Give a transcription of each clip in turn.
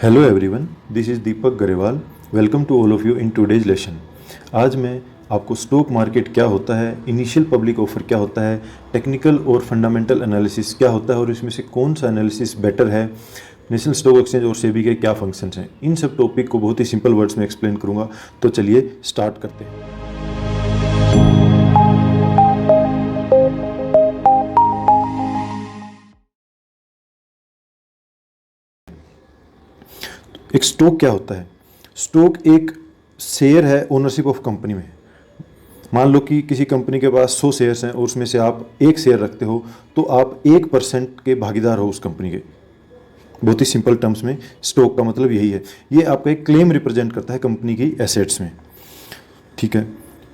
Hello everyone, this is Deepak Grewal. Welcome to all of you in today's lesson. आज मैं आपको stock market क्या होता है, इनिशियल पब्लिक ऑफर क्या होता है, टेक्निकल और फंडामेंटल एनालिसिस क्या होता है और इसमें से कौन सा एनालिसिस बेटर है, नेशनल स्टॉक एक्सचेंज और सेबी के क्या फंक्शंस हैं, इन सब टॉपिक को बहुत ही सिंपल वर्ड्स में एक्सप्लेन करूँगा। तो चलिए स्टार्ट करते हैं। एक स्टॉक क्या होता है? स्टॉक एक शेयर है ओनरशिप ऑफ कंपनी में। मान लो कि किसी कंपनी के पास 100 शेयर्स हैं और उसमें से आप एक शेयर रखते हो, तो आप 1% के भागीदार हो उस कंपनी के। बहुत ही सिंपल टर्म्स में स्टॉक का मतलब यही है। ये आपका एक क्लेम रिप्रेजेंट करता है कंपनी की एसेट्स में। ठीक है,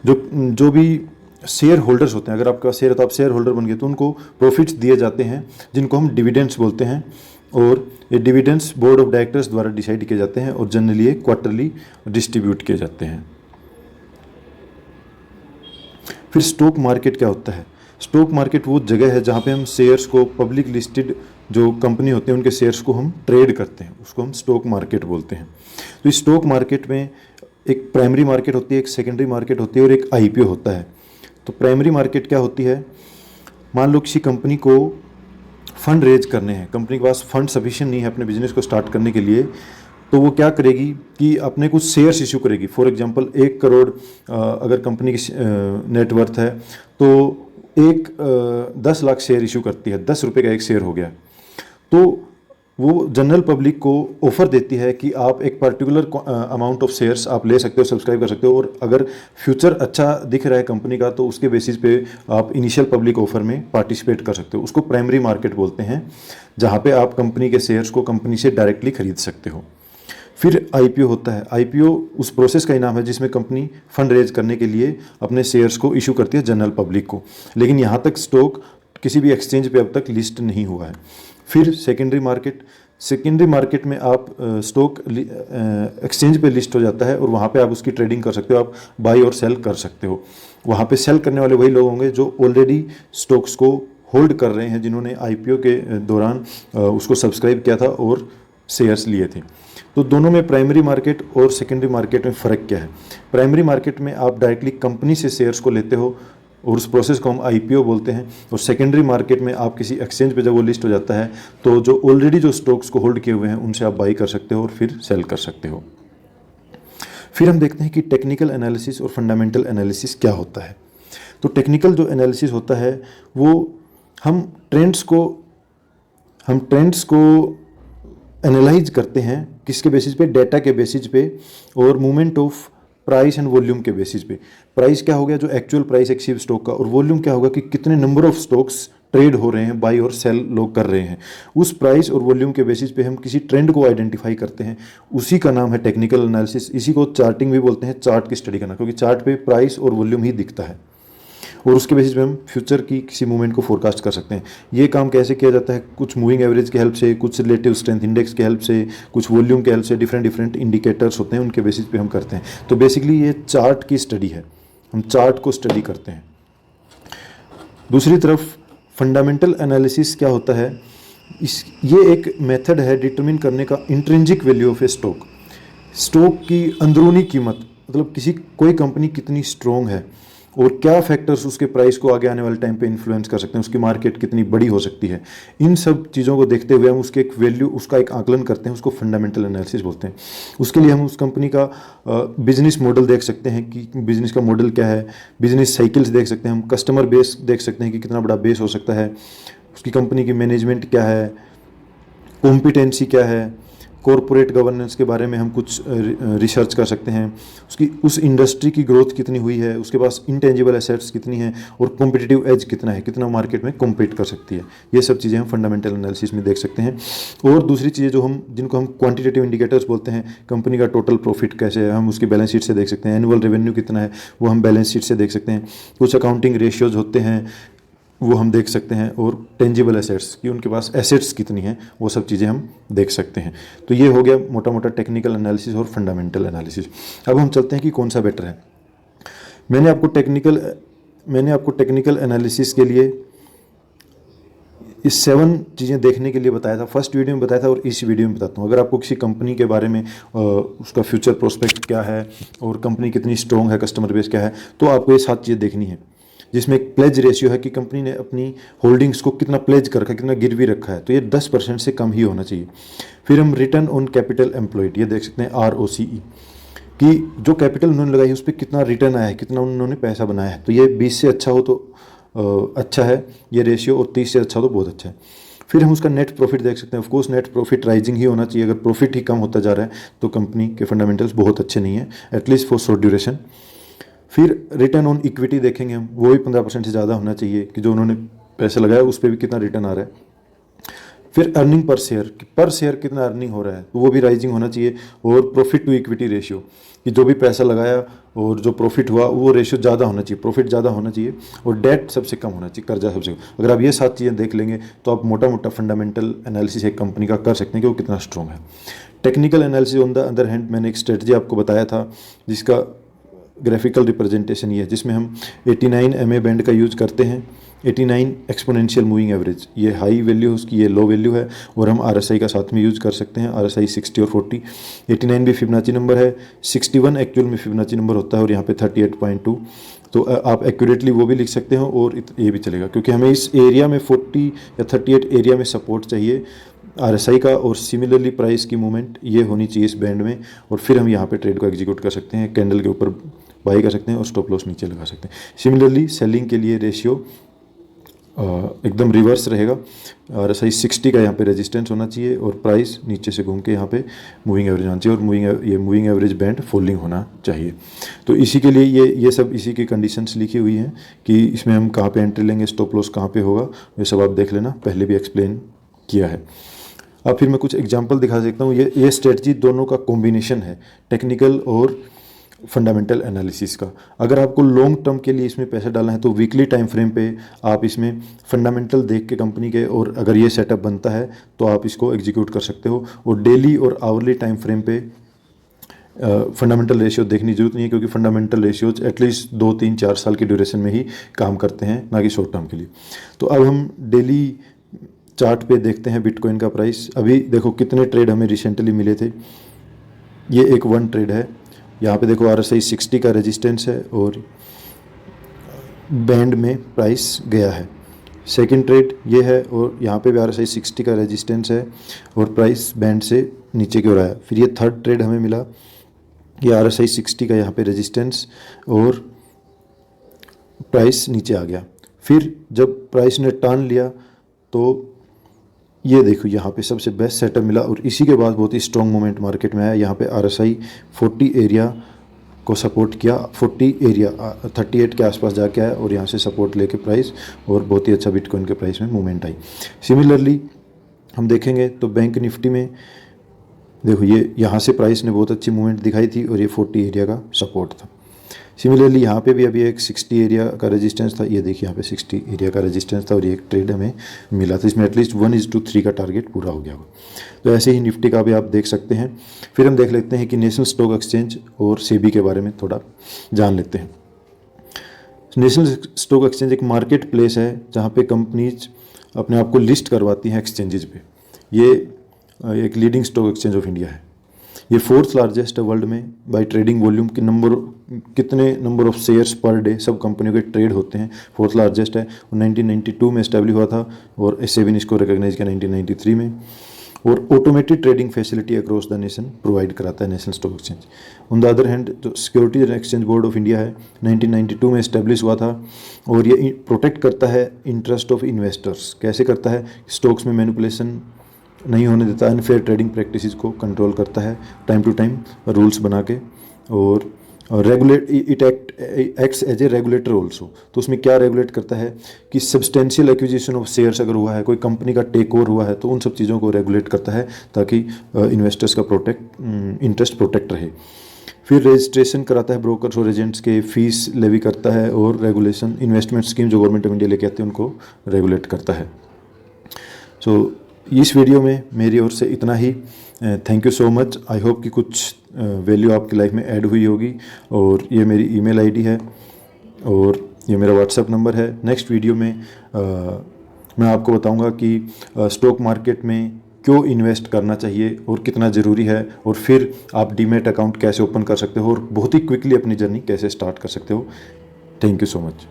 जो भी शेयर होल्डर्स होते हैं, अगर आपका शेयर है तो आप शेयर होल्डर बन गए, तो उनको प्रॉफिट्स दिए जाते हैं जिनको हम डिविडेंड्स बोलते हैं। और ये डिविडेंड्स बोर्ड ऑफ डायरेक्टर्स द्वारा डिसाइड किए जाते हैं और जनरली ये क्वार्टरली डिस्ट्रीब्यूट किए जाते हैं। फिर स्टॉक मार्केट क्या होता है? स्टॉक मार्केट वो जगह है जहाँ पे हम शेयर्स को, पब्लिक लिस्टेड जो कंपनी होते हैं उनके शेयर्स को हम ट्रेड करते हैं, उसको हम स्टॉक मार्केट बोलते हैं। तो इस स्टॉक मार्केट में एक प्राइमरी मार्केट होती है, एक सेकेंडरी मार्केट होती है और एक आईपीओ होता है। तो प्राइमरी मार्केट क्या होती है? मान लो किसी कंपनी को फंड रेज करने हैं, कंपनी के पास फंड सफिशिएंट नहीं है अपने बिजनेस को स्टार्ट करने के लिए, तो वो क्या करेगी कि अपने कुछ शेयर्स इशू करेगी। फॉर एग्जांपल 1 करोड़ अगर कंपनी की नेटवर्थ है तो 10 लाख शेयर इशू करती है, 10 रुपये का एक शेयर हो गया। तो वो जनरल पब्लिक को ऑफर देती है कि आप एक पर्टिकुलर अमाउंट ऑफ शेयर्स आप ले सकते हो, सब्सक्राइब कर सकते हो, और अगर फ्यूचर अच्छा दिख रहा है कंपनी का तो उसके बेसिस पे आप इनिशियल पब्लिक ऑफर में पार्टिसिपेट कर सकते हो। उसको प्राइमरी मार्केट बोलते हैं, जहाँ पे आप कंपनी के शेयर्स को कंपनी से डायरेक्टली खरीद सकते हो। फिर आईपीओ होता है। आईपीओ उस प्रोसेस का ही नाम है जिसमें कंपनी फंड रेज करने के लिए अपने शेयर्स को इशू करती है जनरल पब्लिक को। लेकिन यहाँ तक स्टॉक किसी भी एक्सचेंज पे अब तक लिस्ट नहीं हुआ है। फिर सेकेंडरी मार्केट। सेकेंडरी मार्केट में आप स्टॉक एक्सचेंज पे लिस्ट हो जाता है और वहाँ पे आप उसकी ट्रेडिंग कर सकते हो, आप बाई और सेल कर सकते हो। वहाँ पे सेल करने वाले वही लोग होंगे जो ऑलरेडी स्टॉक्स को होल्ड कर रहे हैं, जिन्होंने आईपीओ के दौरान उसको सब्सक्राइब किया था और शेयर्स लिए थे। तो दोनों में, प्राइमरी मार्केट और सेकेंडरी मार्केट में फ़र्क क्या है? प्राइमरी मार्केट में आप डायरेक्टली कंपनी से शेयर्स को लेते हो और उस प्रोसेस को हम आईपीओ बोलते हैं। और सेकेंडरी मार्केट में आप किसी एक्सचेंज पे जब वो लिस्ट हो जाता है तो जो ऑलरेडी जो स्टॉक्स को होल्ड किए हुए हैं उनसे आप बाई कर सकते हो और फिर सेल कर सकते हो। फिर हम देखते हैं कि टेक्निकल एनालिसिस और फंडामेंटल एनालिसिस क्या होता है। तो टेक्निकल जो एनालिसिस होता है वो हम ट्रेंड्स को एनालाइज करते हैं। किसके बेसिस पे? डेटा के बेसिस पे और movement of price and volume के बेसिस पे। प्राइस क्या हो गया? जो एक्चुअल प्राइस है किसी स्टॉक का, और वॉल्यूम क्या होगा कि कितने नंबर ऑफ स्टॉक्स ट्रेड हो रहे हैं, बाई और सेल लोग कर रहे हैं। उस प्राइस और वॉल्यूम के बेसिस पे हम किसी ट्रेंड को आइडेंटिफाई करते हैं, उसी का नाम है टेक्निकल एनालिसिस। इसी को चार्टिंग भी बोलते हैं, चार्ट की स्टडी करना, क्योंकि चार्ट पे प्राइस और वॉल्यूम ही दिखता है और उसके बेसिस पे हम फ्यूचर की किसी मूवमेंट को फोरकास्ट कर सकते हैं। ये काम कैसे किया जाता है? कुछ मूविंग एवरेज की हेल्प से, कुछ रिलेटिव स्ट्रेंथ इंडेक्स की हेल्प से, कुछ वॉल्यूम की हेल्प से, डिफरेंट इंडिकेटर्स होते हैं, उनके बेसिस पे हम करते हैं। तो बेसिकली ये चार्ट की स्टडी है, हम चार्ट को स्टडी करते हैं। दूसरी तरफ फंडामेंटल एनालिसिस क्या होता है? ये एक मेथड है डिटरमिन करने का intrinsic value of A stock. Stock की अंदरूनी कीमत, मतलब कोई कंपनी कितनी स्ट्रॉन्ग है और क्या फैक्टर्स उसके प्राइस को आगे आने वाले टाइम पे इन्फ्लुएंस कर सकते हैं, उसकी मार्केट कितनी बड़ी हो सकती है। इन सब चीज़ों को देखते हुए हम उसके एक वैल्यू, उसका एक आकलन करते हैं, उसको फंडामेंटल एनालिसिस बोलते हैं। उसके लिए हम उस कंपनी का बिजनेस मॉडल देख सकते हैं कि बिजनेस का मॉडल क्या है, बिजनेस साइकिल्स देख सकते हैं, हम कस्टमर बेस देख सकते हैं कि कितना बड़ा बेस हो सकता है, उसकी कंपनी की मैनेजमेंट क्या है, कॉम्पिटेंसी क्या है, कॉरपोरेट गवर्नेंस के बारे में हम कुछ रिसर्च कर सकते हैं, उस इंडस्ट्री की ग्रोथ कितनी हुई है, उसके पास इंटेंजिबल एसेट्स कितनी हैं और कॉम्पिटिटिव एज कितना है, कितना मार्केट में कॉम्पीट कर सकती है। ये सब चीज़ें हम फंडामेंटल एनालिसिस में देख सकते हैं। और दूसरी चीज़ें जिनको हम क्वांटिटेटिव इंडिकेटर्स बोलते हैं, कंपनी का टोटल प्रॉफिट कैसे है, हम उसकी बैलेंस शीट से देख सकते हैं। एनुअल रेवेन्यू कितना है वो हम बैलेंस शीट से देख सकते हैं। कुछ अकाउंटिंग रेशियोज होते हैं वो हम देख सकते हैं, और टेंजिबल एसेट्स कि उनके पास एसेट्स कितनी हैं, वो सब चीज़ें हम देख सकते हैं। तो ये हो गया मोटा मोटा टेक्निकल एनालिसिस और फंडामेंटल एनालिसिस। अब हम चलते हैं कि कौन सा बेटर है। मैंने आपको टेक्निकल एनालिसिस के लिए इस 7 चीज़ें देखने के लिए बताया था, फर्स्ट वीडियो में बताया था और इस वीडियो में बताता हूँ। अगर आपको किसी कंपनी के बारे में उसका फ्यूचर प्रोस्पेक्ट क्या है और कंपनी कितनी स्ट्रॉन्ग है, कस्टमर बेस क्या है, तो आपको ये 7 चीज़ें देखनी है। जिसमें एक प्लेज रेशियो है कि कंपनी ने अपनी होल्डिंग्स को कितना प्लेज कर रखा है, कितना गिरवी रखा है, तो ये 10% से कम ही होना चाहिए। फिर हम रिटर्न ऑन कैपिटल एम्प्लॉयड, ये देख सकते हैं ROCE, कि जो कैपिटल उन्होंने लगाई है उस पर कितना रिटर्न आया है, कितना उन्होंने पैसा बनाया है। तो ये 20 से अच्छा हो तो अच्छा है ये रेशियो, और 30 से अच्छा हो तो बहुत अच्छा है। फिर हम उसका नेट प्रॉफिट देख सकते हैं। ऑफकोर्स नेट प्रॉफिट राइजिंग ही होना चाहिए। अगर प्रॉफिट ही कम होता जा रहा है तो कंपनी के फंडामेंटल्स बहुत अच्छे नहीं है, एटलीस्ट फॉर शॉर्ट ड्यूरेशन। फिर रिटर्न ऑन इक्विटी देखेंगे हम, वो भी 15% से ज़्यादा होना चाहिए, कि जो उन्होंने पैसा लगाया उस पर भी कितना रिटर्न आ रहा है। फिर अर्निंग पर शेयर कितना अर्निंग हो रहा है, तो वो भी राइजिंग होना चाहिए। और प्रॉफिट टू इक्विटी रेशियो, कि जो भी पैसा लगाया और जो प्रॉफिट हुआ वो रेशियो ज़्यादा होना चाहिए, प्रॉफिट ज़्यादा होना चाहिए। और डेट सबसे कम होना चाहिए, कर्जा सबसे कम। अगर आप ये 7 चीज़ें देख लेंगे तो आप मोटा मोटा फंडामेंटल एनालिसिस एक कंपनी का कर सकते हैं कि वो कितना स्ट्रॉन्ग है। Technical analysis on the other hand, मैंने एक स्ट्रेटजी आपको बताया था जिसका ग्राफिकल रिप्रेजेंटेशन ये है, जिसमें हम 89 MA बैंड का यूज करते हैं। 89 एक्सपोनेंशियल मूविंग एवरेज, ये हाई वैल्यू है उसकी, ये लो वैल्यू है। और हम RSI का साथ में यूज कर सकते हैं, RSI 60 और 40। 89 भी फिबोनाची नंबर है, 61 एक्चुअल में फिबोनाची नंबर होता है, और यहाँ पे 38.2। तो आप एक्यूरेटली वो भी लिख सकते हो और ये भी चलेगा, क्योंकि हमें इस एरिया में 40 या 38 एरिया में सपोर्ट चाहिए RSI का, और सिमिलरली प्राइस की मूवमेंट ये होनी चाहिए इस बैंड में। और फिर हम यहाँ पे ट्रेड को एग्जीक्यूट कर सकते हैं, कैंडल के ऊपर बाई कर सकते हैं और स्टॉप लॉस नीचे लगा सकते हैं। सिमिलरली सेलिंग के लिए रेशियो एकदम रिवर्स रहेगा। RSI 60 का यहाँ पे रेजिस्टेंस होना चाहिए, और प्राइस नीचे से घूम के यहाँ पे मूविंग एवरेज होना चाहिए, और मूविंग एवरेज बैंड फोल्डिंग होना चाहिए। तो इसी के लिए ये सब इसी की कंडीशंस लिखी हुई हैं कि इसमें हम कहाँ पे एंट्री लेंगे, स्टॉप लॉस कहाँ पे होगा, ये सब आप देख लेना, पहले भी एक्सप्लेन किया है। अब फिर मैं कुछ एग्जांपल दिखा सकता हूँ। ये स्ट्रेटजी दोनों का कॉम्बिनेशन है, टेक्निकल और फंडामेंटल एनालिसिस का। अगर आपको लॉन्ग टर्म के लिए इसमें पैसा डालना है तो वीकली टाइम फ्रेम पे आप इसमें फंडामेंटल देख के कंपनी के, और अगर ये सेटअप बनता है तो आप इसको एग्जीक्यूट कर सकते हो। और डेली और आवरली टाइम फ्रेम पे फंडामेंटल रेशियो देखने की जरूरत नहीं है, क्योंकि फंडामेंटल रेशियोज एटलीस्ट 2, 3, 4 साल की ड्यूरेशन में ही काम करते हैं, ना कि शॉर्ट टर्म के लिए। तो अब हम डेली चार्ट पे देखते हैं बिटकॉइन का प्राइस। अभी देखो कितने ट्रेड हमें रिसेंटली मिले थे। ये एक 1 ट्रेड है, यहाँ पे देखो RSI 60 का रेजिस्टेंस है और बैंड में प्राइस गया है। सेकंड ट्रेड ये है, और यहाँ पे भी RSI 60 का रेजिस्टेंस है और प्राइस बैंड से नीचे की ओर आया। फिर ये थर्ड ट्रेड हमें मिला, ये RSI 60 का यहाँ पे रेजिस्टेंस और प्राइस नीचे आ गया। फिर जब प्राइस ने टर्न लिया तो ये देखो यहाँ पे सबसे बेस्ट सेटअप मिला, और इसी के बाद बहुत ही स्ट्रॉन्ग मोमेंट मार्केट में आया। यहाँ पे RSI 40 एरिया को सपोर्ट किया, 40 एरिया 38 के आसपास जाके आया, और यहाँ से सपोर्ट लेके प्राइस, और बहुत ही अच्छा बिटकॉइन के प्राइस में मूवमेंट आई। सिमिलरली हम देखेंगे तो बैंक निफ्टी में देखो, ये यहाँ से प्राइस ने बहुत अच्छी मूवमेंट दिखाई थी, और ये 40 एरिया का सपोर्ट था। सिमिलरली यहाँ पे भी अभी एक 60 एरिया का रेजिस्टेंस था, ये देखिए यहाँ पे 60 एरिया का रेजिस्टेंस था, और ये एक ट्रेड हमें मिला था, इसमें एटलीस्ट 1:3 का टारगेट पूरा हो गया होगा। तो ऐसे ही निफ्टी का भी आप देख सकते हैं। फिर हम देख लेते हैं कि नेशनल स्टॉक एक्सचेंज और सेबी के बारे में थोड़ा जान लेते हैं। नेशनल स्टॉक एक्सचेंज एक मार्केट प्लेस है जहाँ पे कंपनीज अपने आप को लिस्ट करवाती हैं एक्सचेंजेज पे। ये एक leading stock exchange of India है। ये 4th लार्जेस्ट है वर्ल्ड में बाय ट्रेडिंग वॉल्यूम के कितने number of shares per day सब कंपनियों के ट्रेड होते हैं, 4th लार्जेस्ट है। 1992 में एस्टेब्लिश हुआ था, और SEBI ने इसको रिकॉग्नाइज किया 1993 में। और automated trading facility across the nation provide कराता है National Stock Exchange. On the other hand जो Securities and Exchange Board of India है, 1992 में एस्टेब्लिश हुआ था, और ये प्रोटेक्ट करता है इंटरेस्ट ऑफ इन्वेस्टर्स। कैसे करता है? स्टॉक्स में मैनिपुलेशन नहीं होने देता, अनफेयर ट्रेडिंग प्रैक्टिसेस को कंट्रोल करता है टाइम टू टाइम रूल्स बना के, और regulate it acts as a regulator also. तो उसमें क्या रेगुलेट करता है कि सब्सटेंशियल एक्विजिशन ऑफ शेयर्स अगर हुआ है, कोई कंपनी का टेक ओवर हुआ है, तो उन सब चीज़ों को रेगुलेट करता है ताकि इन्वेस्टर्स का इंटरेस्ट प्रोटेक्ट रहे। फिर रजिस्ट्रेशन कराता है ब्रोकर्स और एजेंट्स के, फीस लेवी करता है, और रेगुलेशन इन्वेस्टमेंट स्कीम जो गवर्नमेंट ऑफ इंडिया लेके आते हैं उनको रेगुलेट करता है। सो इस वीडियो में मेरी ओर से इतना ही। Thank you so much. I hope कि कुछ वैल्यू आपकी लाइफ में ऐड हुई होगी। और ये मेरी ईमेल आईडी है, और ये मेरा व्हाट्सएप नंबर है। नेक्स्ट वीडियो में मैं आपको बताऊंगा कि स्टॉक मार्केट में क्यों इन्वेस्ट करना चाहिए और कितना ज़रूरी है, और फिर आप डीमैट अकाउंट कैसे ओपन कर सकते हो और बहुत ही क्विकली अपनी जर्नी कैसे स्टार्ट कर सकते हो। Thank you so much.